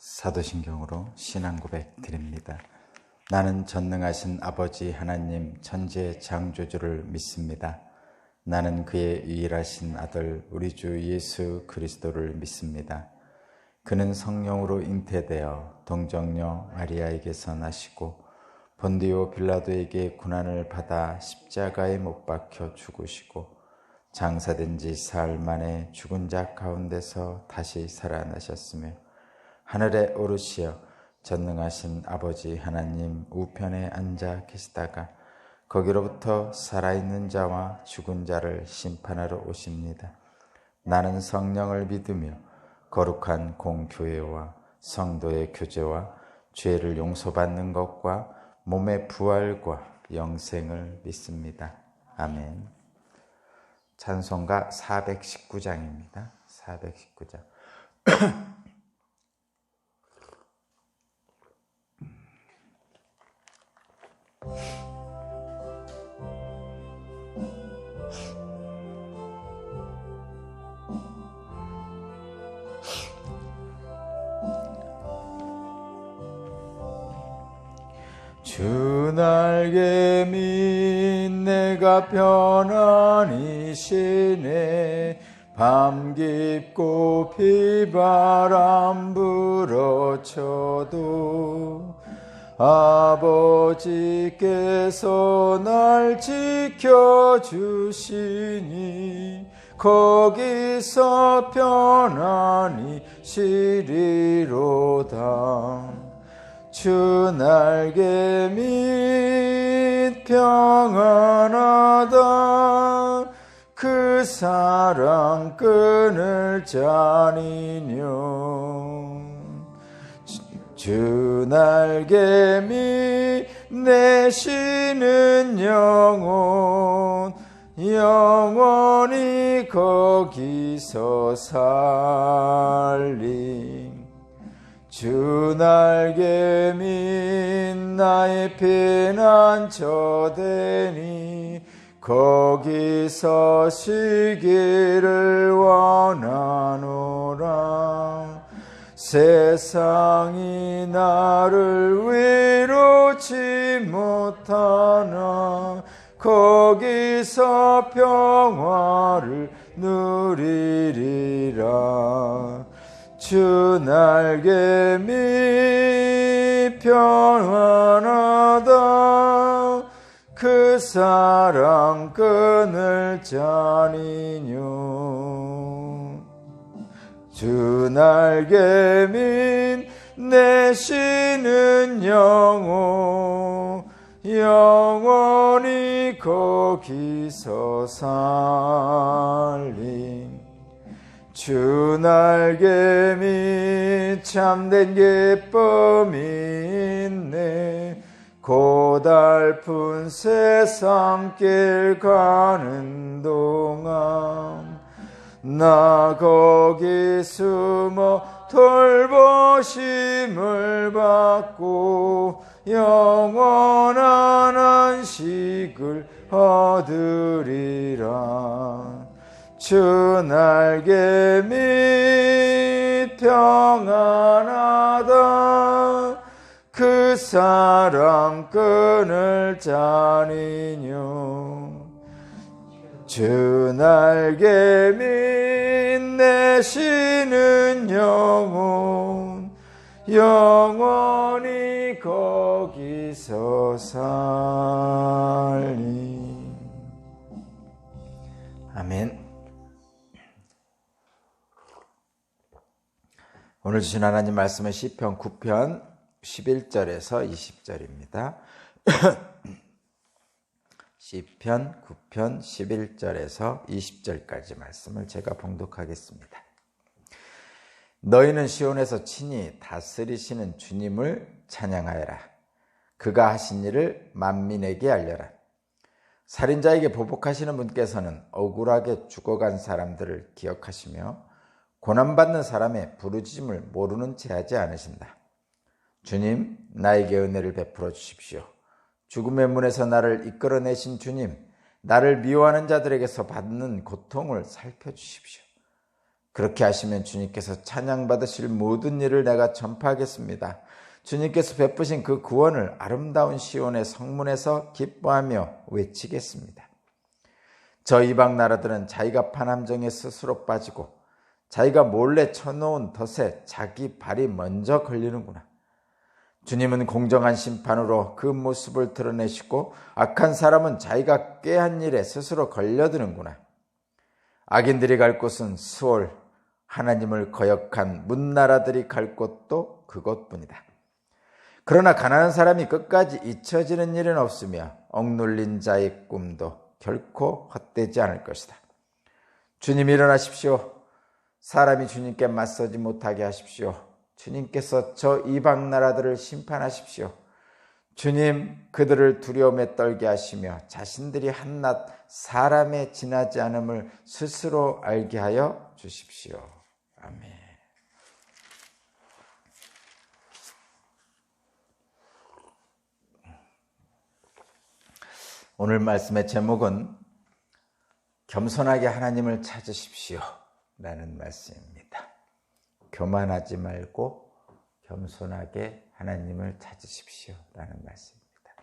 사도신경으로 신앙고백 드립니다. 나는 전능하신 아버지 하나님 천지의 창조주를 믿습니다. 나는 그의 유일하신 아들 우리 주 예수 그리스도를 믿습니다. 그는 성령으로 잉태되어 동정녀 마리아에게서 나시고 본디오 빌라도에게 고난을 받아 십자가에 못 박혀 죽으시고 장사된 지 사흘 만에 죽은 자 가운데서 다시 살아나셨으며 하늘에 오르시어 전능하신 아버지 하나님 우편에 앉아 계시다가 거기로부터 살아있는 자와 죽은 자를 심판하러 오십니다. 나는 성령을 믿으며 거룩한 공교회와 성도의 교제와 죄를 용서받는 것과 몸의 부활과 영생을 믿습니다. 아멘. 찬송가 419장입니다. 419장. 주 날개 밑 내가 편안히 쉬네. 밤 깊고 비바람 불어쳐도 아버지께서 날 지켜주시니 거기서 편안히 쉬리로다. 주 날개 밑 평안하다. 그 사랑 끊을 자니뇨. 주 날개 밑 내 쉬는 영혼 영원히 거기서 살림. 주 날개 밑 나의 피난처되니 거기서 쉬기를 원하노라. 세상이 나를 위로치 못하나 거기서 평화를 누리리라. 주 날개 밑 평안하다. 그 사랑 끊을 자니뇨. 주 날개 밑 내 쉬는 영혼 영원히 거기서 살림. 주 날개 밑 참된 기쁨이 있네. 고달픈 세상길 가는 동안 나 거기 숨어 돌보심을 받고 영원한 안식을 얻으리라. 주 날개 밑 평안하다. 그 사랑 끊을 자니뇨. 주 날개 밑 내 쉬는 영혼 영원히 거기서 살리. 아멘. 오늘 주신 하나님 말씀은 시편 9편 11절에서 20절입니다. 시편 9편 11절에서 20절까지 말씀을 제가 봉독하겠습니다. 너희는 시온에서 친히 다스리시는 주님을 찬양하여라. 그가 하신 일을 만민에게 알려라. 살인자에게 보복하시는 분께서는 억울하게 죽어간 사람들을 기억하시며 고난받는 사람의 부르짖음을 모르는 채 하지 않으신다. 주님, 나에게 은혜를 베풀어 주십시오. 죽음의 문에서 나를 이끌어내신 주님, 나를 미워하는 자들에게서 받는 고통을 살펴주십시오. 그렇게 하시면 주님께서 찬양받으실 모든 일을 내가 전파하겠습니다. 주님께서 베푸신 그 구원을 아름다운 시온의 성문에서 기뻐하며 외치겠습니다. 저 이방 나라들은 자기가 판 함정에 스스로 빠지고 자기가 몰래 쳐놓은 덫에 자기 발이 먼저 걸리는구나. 주님은 공정한 심판으로 그 모습을 드러내시고 악한 사람은 자기가 꾀한 일에 스스로 걸려드는구나. 악인들이 갈 곳은 스올, 하나님을 거역한 문나라들이 갈 곳도 그곳뿐이다. 그러나 가난한 사람이 끝까지 잊혀지는 일은 없으며 억눌린 자의 꿈도 결코 헛되지 않을 것이다. 주님 일어나십시오. 사람이 주님께 맞서지 못하게 하십시오. 주님께서 저 이방 나라들을 심판하십시오. 주님 그들을 두려움에 떨게 하시며 자신들이 한낱 사람에 지나지 않음을 스스로 알게 하여 주십시오. 아멘. 오늘 말씀의 제목은 겸손하게 하나님을 찾으십시오 라는 말씀입니다. 교만하지 말고 겸손하게 하나님을 찾으십시오 라는 말씀입니다.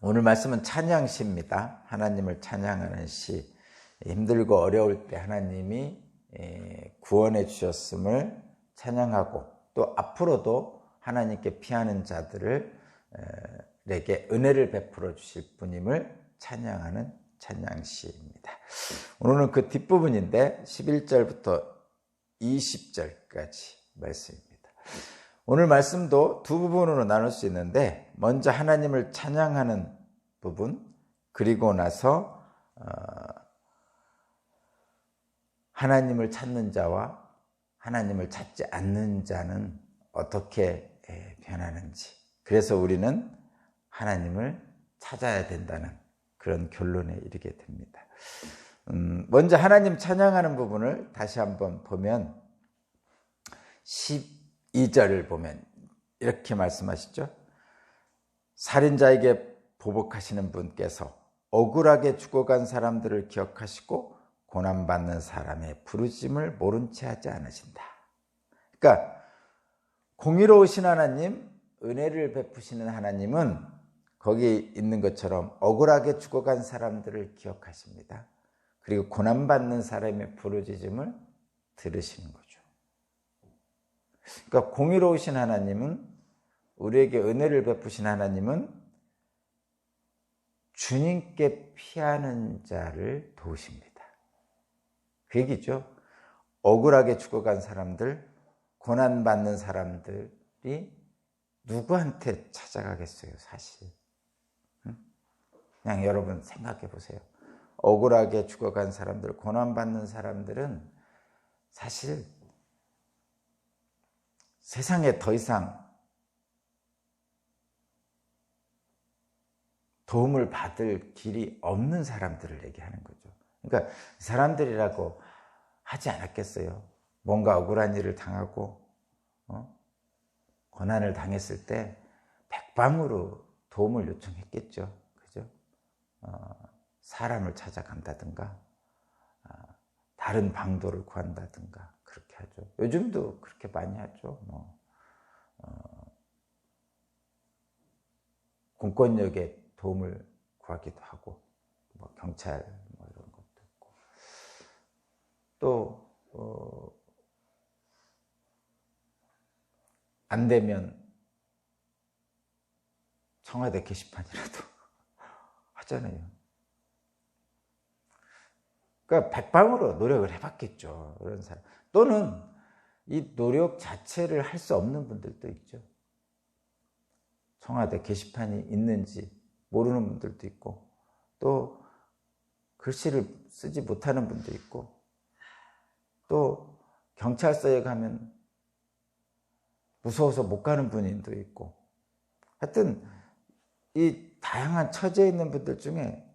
오늘 말씀은 찬양시입니다. 하나님을 찬양하는 시. 힘들고 어려울 때 하나님이 구원해 주셨음을 찬양하고 또 앞으로도 하나님께 피하는 자들에게 은혜를 베풀어 주실 분임을 찬양하는 찬양시입니다. 오늘은 그 뒷부분인데 11절부터 20절까지 말씀입니다. 오늘 말씀도 두 부분으로 나눌 수 있는데 먼저 하나님을 찬양하는 부분, 그리고 나서 하나님을 찾는 자와 하나님을 찾지 않는 자는 어떻게 변하는지, 그래서 우리는 하나님을 찾아야 된다는 그런 결론에 이르게 됩니다. 먼저 하나님 찬양하는 부분을 다시 한번 보면 12절을 보면 이렇게 말씀하시죠. 살인자에게 보복하시는 분께서 억울하게 죽어간 사람들을 기억하시고 고난받는 사람의 부르심을 모른 채 하지 않으신다. 그러니까 공의로우신 하나님, 은혜를 베푸시는 하나님은 거기 있는 것처럼 억울하게 죽어간 사람들을 기억하십니다. 그리고 고난받는 사람의 부르짖음을 들으시는 거죠. 그러니까 공의로우신 하나님은, 우리에게 은혜를 베푸신 하나님은 주님께 피하는 자를 도우십니다. 그 얘기죠. 억울하게 죽어간 사람들, 고난받는 사람들이 누구한테 찾아가겠어요, 사실. 그냥 여러분 생각해 보세요. 억울하게 죽어간 사람들, 고난받는 사람들은 사실 세상에 더 이상 도움을 받을 길이 없는 사람들을 얘기하는 거죠. 그러니까 사람들이라고 하지 않았겠어요. 뭔가 억울한 일을 당하고 고난을 당했을 때 백방으로 도움을 요청했겠죠. 그죠? 사람을 찾아간다든가 다른 방도를 구한다든가 그렇게 하죠. 요즘도 그렇게 많이 하죠. 공권력에 도움을 구하기도 하고, 경찰 이런 것도 있고, 또 안 되면 청와대 게시판이라도 하잖아요. 그러니까 백방으로 노력을 해봤겠죠, 그런 사람. 또는 이 노력 자체를 할 수 없는 분들도 있죠. 청와대 게시판이 있는지 모르는 분들도 있고, 또 글씨를 쓰지 못하는 분도 있고, 또 경찰서에 가면 무서워서 못 가는 분도 있고, 하여튼 이 다양한 처지에 있는 분들 중에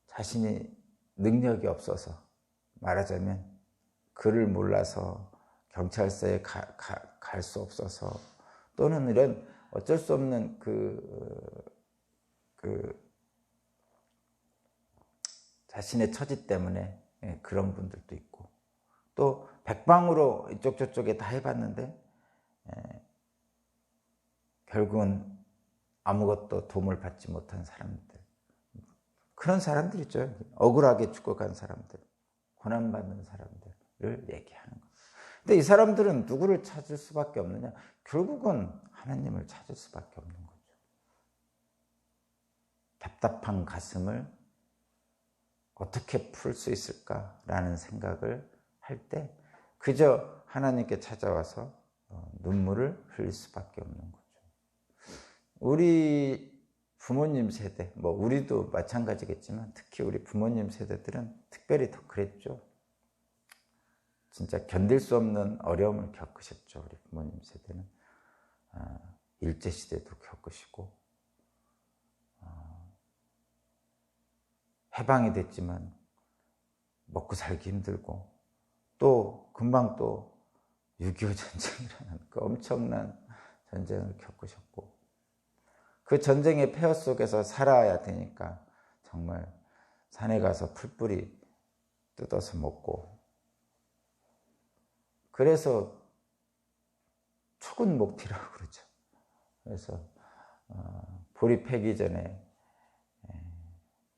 자신이 능력이 없어서, 말하자면 글을 몰라서 경찰서에 갈 수 없어서, 또는 이런 어쩔 수 없는 그 자신의 처지 때문에 그런 분들도 있고, 또 백방으로 이쪽 저쪽에 다 해봤는데 결국은 아무것도 도움을 받지 못한 사람들, 그런 사람들 있죠. 억울하게 죽어간 사람들, 고난받는 사람들을 얘기하는 거예요. 근데 이 사람들은 누구를 찾을 수밖에 없느냐? 결국은 하나님을 찾을 수밖에 없는 거죠. 답답한 가슴을 어떻게 풀 수 있을까라는 생각을 할 때 그저 하나님께 찾아와서 눈물을 흘릴 수밖에 없는 거죠. 우리 부모님 세대, 뭐 우리도 마찬가지겠지만 특히 우리 부모님 세대들은 특별히 더 그랬죠. 진짜 견딜 수 없는 어려움을 겪으셨죠. 우리 부모님 세대는 일제시대도 겪으시고 해방이 됐지만 먹고 살기 힘들고, 또 금방 또 6.25 전쟁이라는 그 엄청난 전쟁을 겪으셨고, 그 전쟁의 폐허 속에서 살아야 되니까 정말 산에 가서 풀뿌리 뜯어서 먹고, 그래서 초근 목티라고 그러죠. 그래서 보리 패기 전에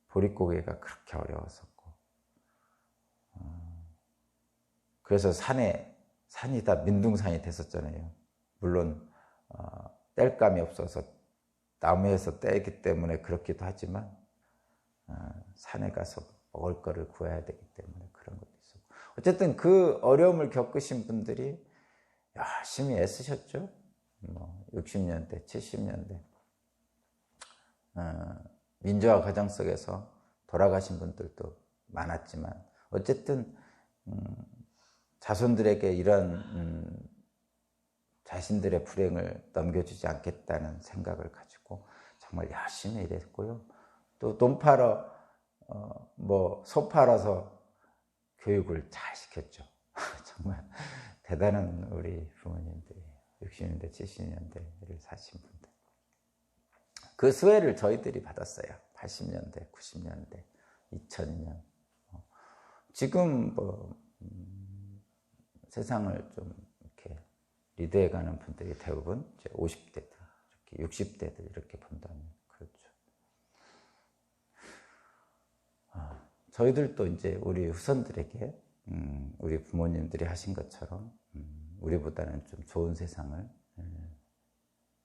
보릿고개가 그렇게 어려웠었고, 그래서 산이 다 민둥산이 됐었잖아요. 물론 뗄감이 없어서 나무에서 떼기 때문에 그렇기도 하지만 산에 가서 먹을 거를 구해야 되기 때문에 그런 것도 있었고, 어쨌든 그 어려움을 겪으신 분들이 열심히 애쓰셨죠. 60년대, 70년대 민주화 과정 속에서 돌아가신 분들도 많았지만, 어쨌든 자손들에게 이런 자신들의 불행을 넘겨주지 않겠다는 생각을 가지고 정말 열심히 일했고요. 또 돈 팔아 소 팔아서 교육을 잘 시켰죠. 정말 대단한 우리 부모님들이 60년대, 70년대를 사신 분들. 그 수혜를 저희들이 받았어요. 80년대, 90년대, 2000년. 지금 세상을 좀 이렇게 리드해가는 분들이 대부분 이제 50대들, 이렇게 60대들 이렇게 본다면 그렇죠. 저희들도 이제 우리 후손들에게 우리 부모님들이 하신 것처럼 우리보다는 좀 좋은 세상을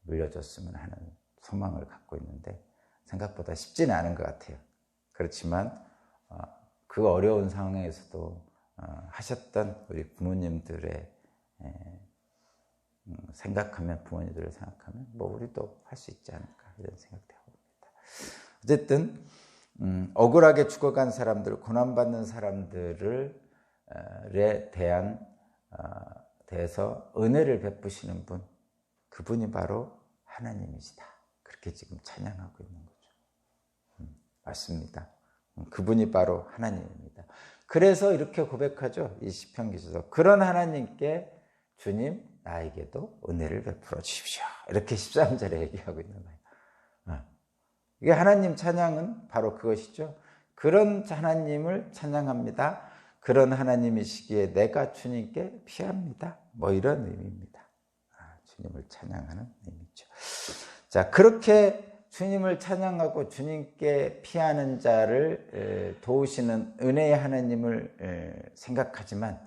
물려줬으면 하는 소망을 갖고 있는데, 생각보다 쉽지는 않은 것 같아요. 그렇지만 그 어려운 상황에서도 하셨던 우리 부모님들의 생각하면, 부모님들을 생각하면 우리도 할 수 있지 않을까, 이런 생각도 해봅니다. 어쨌든 억울하게 죽어간 사람들, 고난받는 사람들에 대해서 은혜를 베푸시는 분, 그분이 바로 하나님이시다. 그렇게 지금 찬양하고 있는 거죠. 맞습니다. 그분이 바로 하나님입니다. 그래서 이렇게 고백하죠. 이 시편 기자도. 그런 하나님께 주님, 나에게도 은혜를 베풀어 주십시오. 이렇게 13절에 얘기하고 있는 거예요. 이게 하나님 찬양은 바로 그것이죠. 그런 하나님을 찬양합니다. 그런 하나님이시기에 내가 주님께 피합니다. 이런 의미입니다. 주님을 찬양하는 의미죠. 자, 그렇게 주님을 찬양하고 주님께 피하는 자를 도우시는 은혜의 하나님을 생각하지만,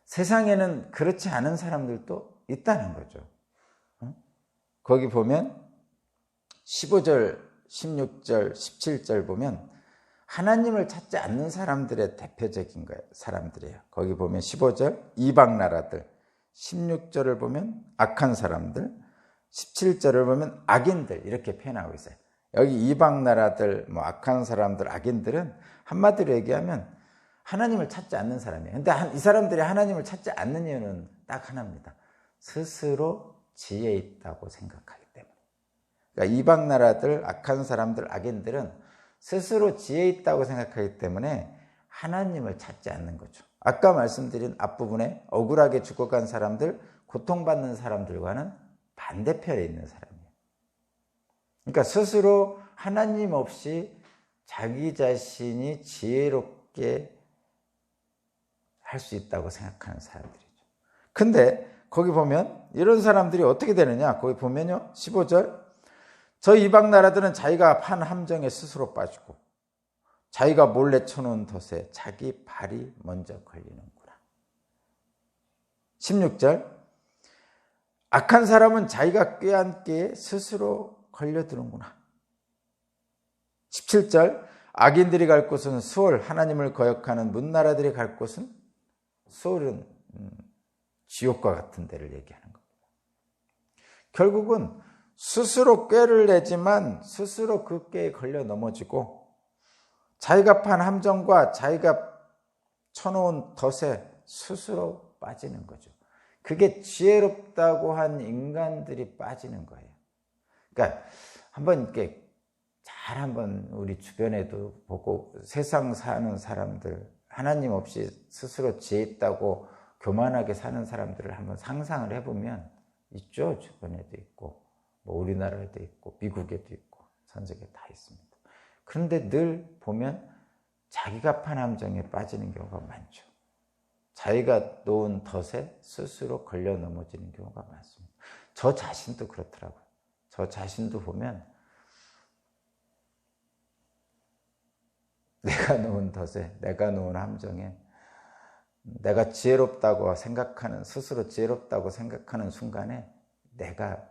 세상에는 그렇지 않은 사람들도 있다는 거죠. 거기 보면 15절, 16절, 17절 보면 하나님을 찾지 않는 사람들의 대표적인 사람들이에요. 거기 보면 15절 이방 나라들, 16절을 보면 악한 사람들, 17절을 보면 악인들, 이렇게 표현하고 있어요. 여기 이방 나라들, 악한 사람들, 악인들은 한마디로 얘기하면 하나님을 찾지 않는 사람이에요. 근데 이 사람들이 하나님을 찾지 않는 이유는 딱 하나입니다. 스스로 지혜 있다고 생각하기 때문에. 그러니까 이방 나라들, 악한 사람들, 악인들은 스스로 지혜 있다고 생각하기 때문에 하나님을 찾지 않는 거죠. 아까 말씀드린 앞부분에 억울하게 죽어간 사람들, 고통받는 사람들과는 반대편에 있는 사람이에요. 그러니까 스스로 하나님 없이 자기 자신이 지혜롭게 할 수 있다고 생각하는 사람들이죠. 근데 거기 보면 이런 사람들이 어떻게 되느냐? 거기 보면요. 15절. 저 이방 나라들은 자기가 판 함정에 스스로 빠지고 자기가 몰래 쳐놓은 덫에 자기 발이 먼저 걸리는구나. 16절. 악한 사람은 자기가 꾀한 깨에 스스로 걸려드는구나. 17절. 악인들이 갈 곳은 수월, 하나님을 거역하는 문나라들이 갈 곳은 수월은 지옥과 같은 데를 얘기하는 겁니다. 결국은 스스로 꾀를 내지만 스스로 그 꾀에 걸려 넘어지고 자기가 판 함정과 자기가 쳐놓은 덫에 스스로 빠지는 거죠. 그게 지혜롭다고 한 인간들이 빠지는 거예요. 그러니까 한번 이렇게 한번 우리 주변에도 보고 세상 사는 사람들, 하나님 없이 스스로 지혜 있다고 교만하게 사는 사람들을 한번 상상을 해보면 있죠. 주변에도 있고 뭐 우리나라에도 있고 미국에도 있고 전 세계에 다 있습니다. 그런데 늘 보면 자기가 판 함정에 빠지는 경우가 많죠. 자기가 놓은 덫에 스스로 걸려 넘어지는 경우가 많습니다. 저 자신도 그렇더라고요. 저 자신도 보면 내가 놓은 덫에, 내가 놓은 함정에 내가 지혜롭다고 생각하는, 스스로 지혜롭다고 생각하는 순간에 내가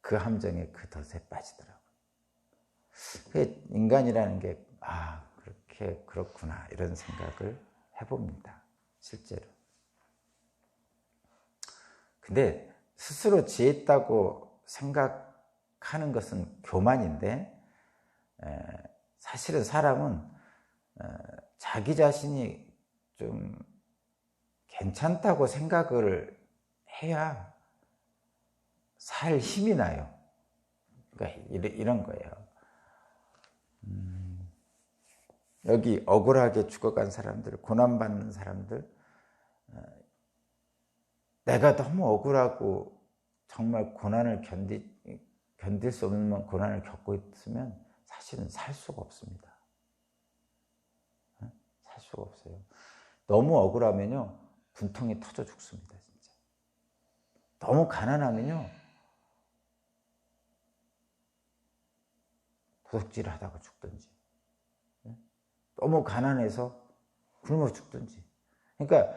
그 함정에, 그 덫에 빠지더라고요. 인간이라는 게 그렇구나 이런 생각을 해봅니다. 실제로. 근데 스스로 지혜 있다고 생각하는 것은 교만인데 사실은 사람은 자기 자신이 좀 괜찮다고 생각을 해야 살 힘이 나요. 그러니까 이런 거예요. 여기 억울하게 죽어간 사람들, 고난받는 사람들, 내가 너무 억울하고 정말 고난을 견딜 수 없는 고난을 겪고 있으면 사실은 살 수가 없습니다. 살 수가 없어요. 너무 억울하면요, 분통이 터져 죽습니다, 진짜. 너무 가난하면요, 도둑질 하다가 죽든지, 너무 가난해서 굶어 죽든지. 그러니까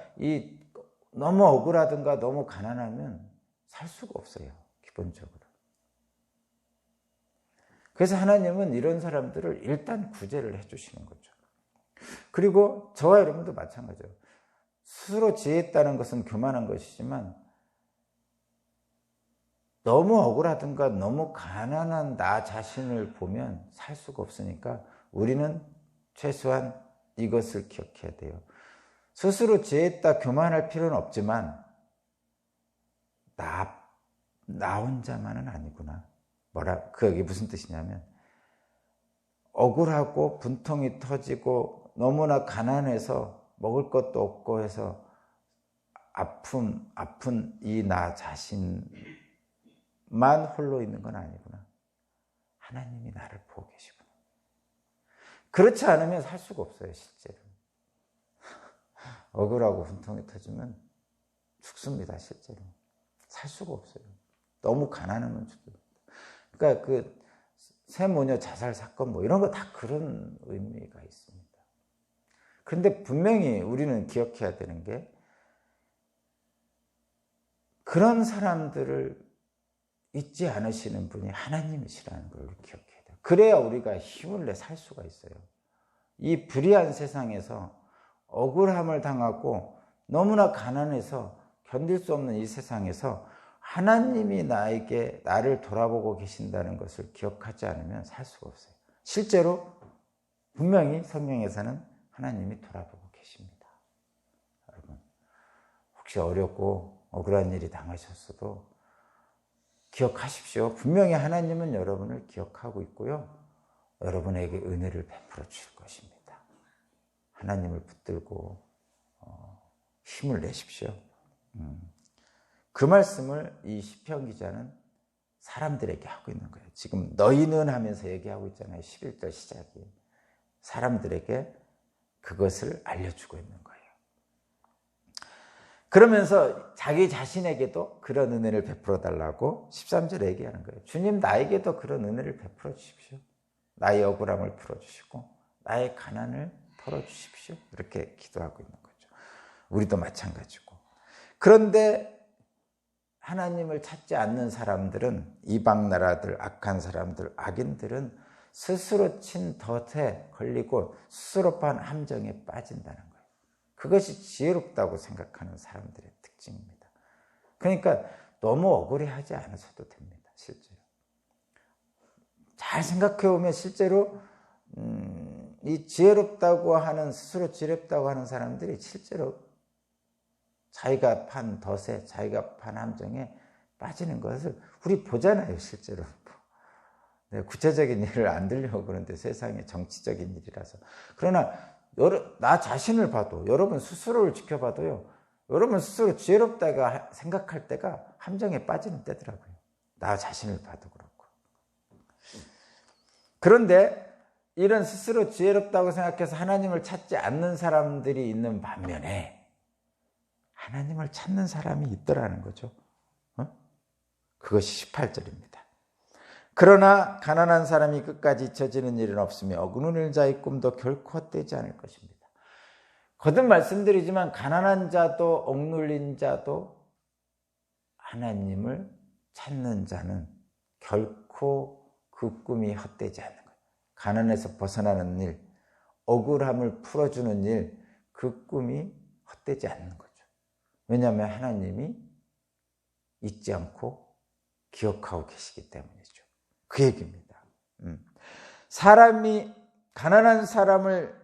너무 억울하든가 너무 가난하면 살 수가 없어요, 기본적으로. 그래서 하나님은 이런 사람들을 일단 구제를 해주시는 거죠. 그리고 저와 여러분도 마찬가지예요. 스스로 지혜했다는 것은 교만한 것이지만 너무 억울하든가 너무 가난한 나 자신을 보면 살 수가 없으니까 우리는 최소한 이것을 기억해야 돼요. 스스로 지혜했다 교만할 필요는 없지만 나 혼자만은 아니구나. 그게 무슨 뜻이냐면 억울하고 분통이 터지고 너무나 가난해서 먹을 것도 없고 해서 아픈 이 나 자신만 홀로 있는 건 아니구나. 하나님이 나를 보고 계시구나. 그렇지 않으면 살 수가 없어요, 실제로. 억울하고 분통이 터지면 죽습니다, 실제로. 살 수가 없어요. 너무 가난하면 죽습니다. 그러니까 그 세모녀 자살 사건 이런 거 다 그런 의미가 있습니다. 그런데 분명히 우리는 기억해야 되는 게 그런 사람들을 잊지 않으시는 분이 하나님이시라는 걸 기억해야 돼요. 그래야 우리가 힘을 내 살 수가 있어요. 이 불의한 세상에서 억울함을 당하고 너무나 가난해서 견딜 수 없는 이 세상에서 하나님이 나를 돌아보고 계신다는 것을 기억하지 않으면 살 수가 없어요. 실제로 분명히 성경에서는 하나님이 돌아보고 계십니다. 여러분, 혹시 어렵고 억울한 일이 당하셨어도 기억하십시오. 분명히 하나님은 여러분을 기억하고 있고요. 여러분에게 은혜를 베풀어 주실 것입니다. 하나님을 붙들고 힘을 내십시오. 그 말씀을 이 시편 기자는 사람들에게 하고 있는 거예요. 지금 너희는 하면서 얘기하고 있잖아요. 11절 시작이. 사람들에게 그것을 알려주고 있는 거예요. 그러면서 자기 자신에게도 그런 은혜를 베풀어 달라고 13절에 얘기하는 거예요. 주님, 나에게도 그런 은혜를 베풀어 주십시오. 나의 억울함을 풀어주시고 나의 가난을 털어주십시오. 이렇게 기도하고 있는 거죠. 우리도 마찬가지고. 그런데 하나님을 찾지 않는 사람들은, 이방 나라들, 악한 사람들, 악인들은 스스로 친 덫에 걸리고 스스로 판 함정에 빠진다는 거예요. 그것이 지혜롭다고 생각하는 사람들의 특징입니다. 그러니까 너무 억울해하지 않으셔도 됩니다. 실제로 잘 생각해 보면 실제로 이 지혜롭다고 하는, 스스로 지혜롭다고 하는 사람들이 실제로 자기가 판 덫에, 자기가 판 함정에 빠지는 것을 우리 보잖아요. 실제로. 구체적인 일을 안 들려고 그러는데 세상의 정치적인 일이라서. 그러나 나 자신을 봐도, 여러분 스스로를 지켜봐도요, 여러분 스스로 지혜롭다고 생각할 때가 함정에 빠지는 때더라고요. 나 자신을 봐도 그렇고. 그런데 이런 스스로 지혜롭다고 생각해서 하나님을 찾지 않는 사람들이 있는 반면에 하나님을 찾는 사람이 있더라는 거죠. 그것이 18절입니다. 그러나 가난한 사람이 끝까지 잊혀지는 일은 없으며 억누르는 자의 꿈도 결코 헛되지 않을 것입니다. 거듭 말씀드리지만 가난한 자도 억눌린 자도 하나님을 찾는 자는 결코 그 꿈이 헛되지 않는 거예요. 가난에서 벗어나는 일, 억울함을 풀어주는 일, 그 꿈이 헛되지 않는 거죠. 왜냐하면 하나님이 잊지 않고 기억하고 계시기 때문이죠. 그 얘기입니다. 사람이 가난한 사람,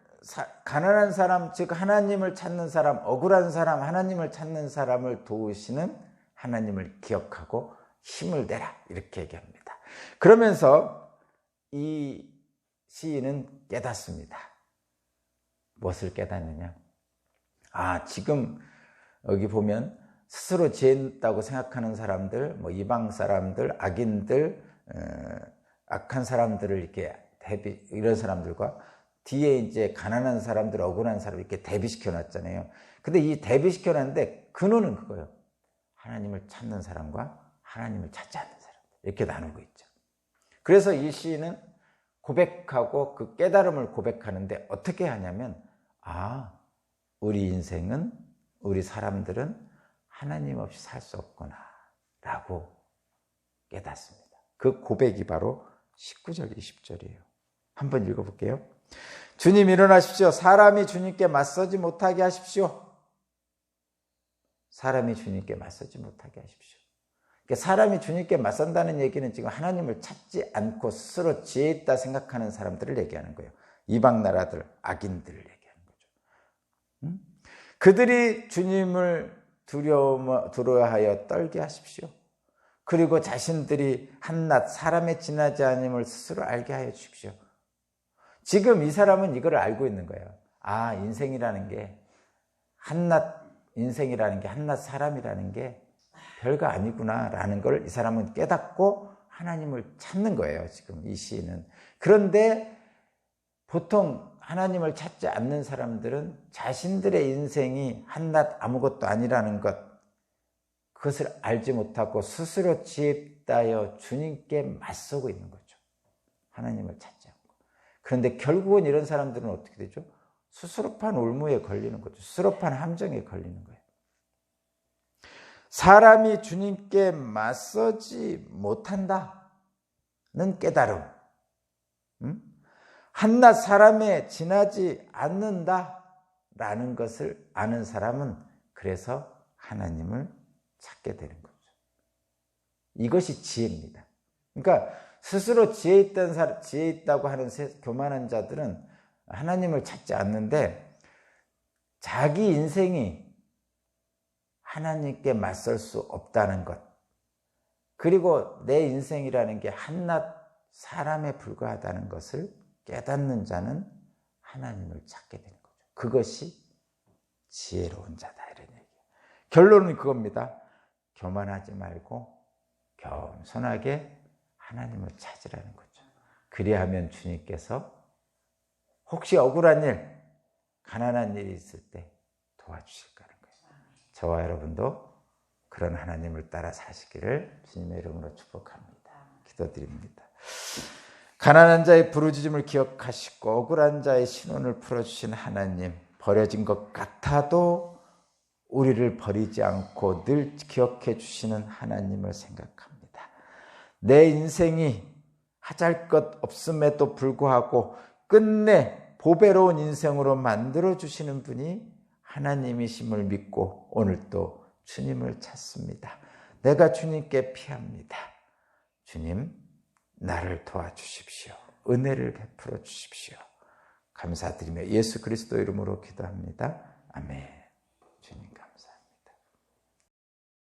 즉 하나님을 찾는 사람, 억울한 사람, 하나님을 찾는 사람을 도우시는 하나님을 기억하고 힘을 내라, 이렇게 얘기합니다. 그러면서 이 시인은 깨닫습니다. 무엇을 깨닫느냐? 지금 여기 보면 스스로 지혜있다고 생각하는 사람들, 이방 사람들, 악인들, 악한 사람들을 이렇게 이런 사람들과 뒤에 이제 가난한 사람들, 억울한 사람 이렇게 대비시켜 놨잖아요. 근데 이 대비시켜 놨는데 근원은 그거예요. 하나님을 찾는 사람과 하나님을 찾지 않는 사람, 이렇게 나누고 있죠. 그래서 이 시인은 고백하고 그 깨달음을 고백하는데 어떻게 하냐면, 우리 인생은, 우리 사람들은 하나님 없이 살 수 없구나 라고 깨닫습니다. 그 고백이 바로 19절 20절이에요. 한번 읽어볼게요. 주님 일어나십시오. 사람이 주님께 맞서지 못하게 하십시오. 사람이 주님께 맞서지 못하게 하십시오. 그러니까 사람이 주님께 맞선다는 얘기는 지금 하나님을 찾지 않고 스스로 지혜 있다 생각하는 사람들을 얘기하는 거예요. 이방 나라들, 악인들을 얘기하는 거죠. 그들이 주님을 두려워하여 떨게 하십시오. 그리고 자신들이 한낱 사람의 지나지 않음을 스스로 알게 하여 주십시오. 지금 이 사람은 이걸 알고 있는 거예요. 인생이라는 게 한낱 사람이라는 게 별거 아니구나 라는 걸 이 사람은 깨닫고 하나님을 찾는 거예요. 지금 이 시인은. 그런데 보통 하나님을 찾지 않는 사람들은 자신들의 인생이 한낱 아무것도 아니라는 것, 그것을 알지 못하고 스스로 지혜있다여 주님께 맞서고 있는 거죠. 하나님을 찾지 않고. 그런데 결국은 이런 사람들은 어떻게 되죠? 스스로 판 올무에 걸리는 거죠. 스스로 판 함정에 걸리는 거예요. 사람이 주님께 맞서지 못한다는 깨달음, 한낱 사람에 지나지 않는다라는 것을 아는 사람은 그래서 하나님을 찾게 되는 거죠. 이것이 지혜입니다. 그러니까 스스로 지혜 있다고 하는 교만한 자들은 하나님을 찾지 않는데, 자기 인생이 하나님께 맞설 수 없다는 것, 그리고 내 인생이라는 게 한낱 사람에 불과하다는 것을 깨닫는 자는 하나님을 찾게 되는 거죠. 그것이 지혜로운 자다, 이런 얘기예요. 결론은 그겁니다. 교만하지 말고 겸손하게 하나님을 찾으라는 거죠. 그리하면 주님께서 혹시 억울한 일, 가난한 일이 있을 때 도와주실 거라는 거예요. 저와 여러분도 그런 하나님을 따라 사시기를 주님의 이름으로 축복합니다. 기도드립니다. 가난한 자의 부르짖음을 기억하시고 억울한 자의 신원을 풀어주신 하나님, 버려진 것 같아도 우리를 버리지 않고 늘 기억해 주시는 하나님을 생각합니다. 내 인생이 하잘 것 없음에도 불구하고 끝내 보배로운 인생으로 만들어 주시는 분이 하나님이심을 믿고 오늘도 주님을 찾습니다. 내가 주님께 피합니다. 주님, 나를 도와주십시오. 은혜를 베풀어 주십시오. 감사드리며 예수 그리스도 이름으로 기도합니다. 아멘. 주님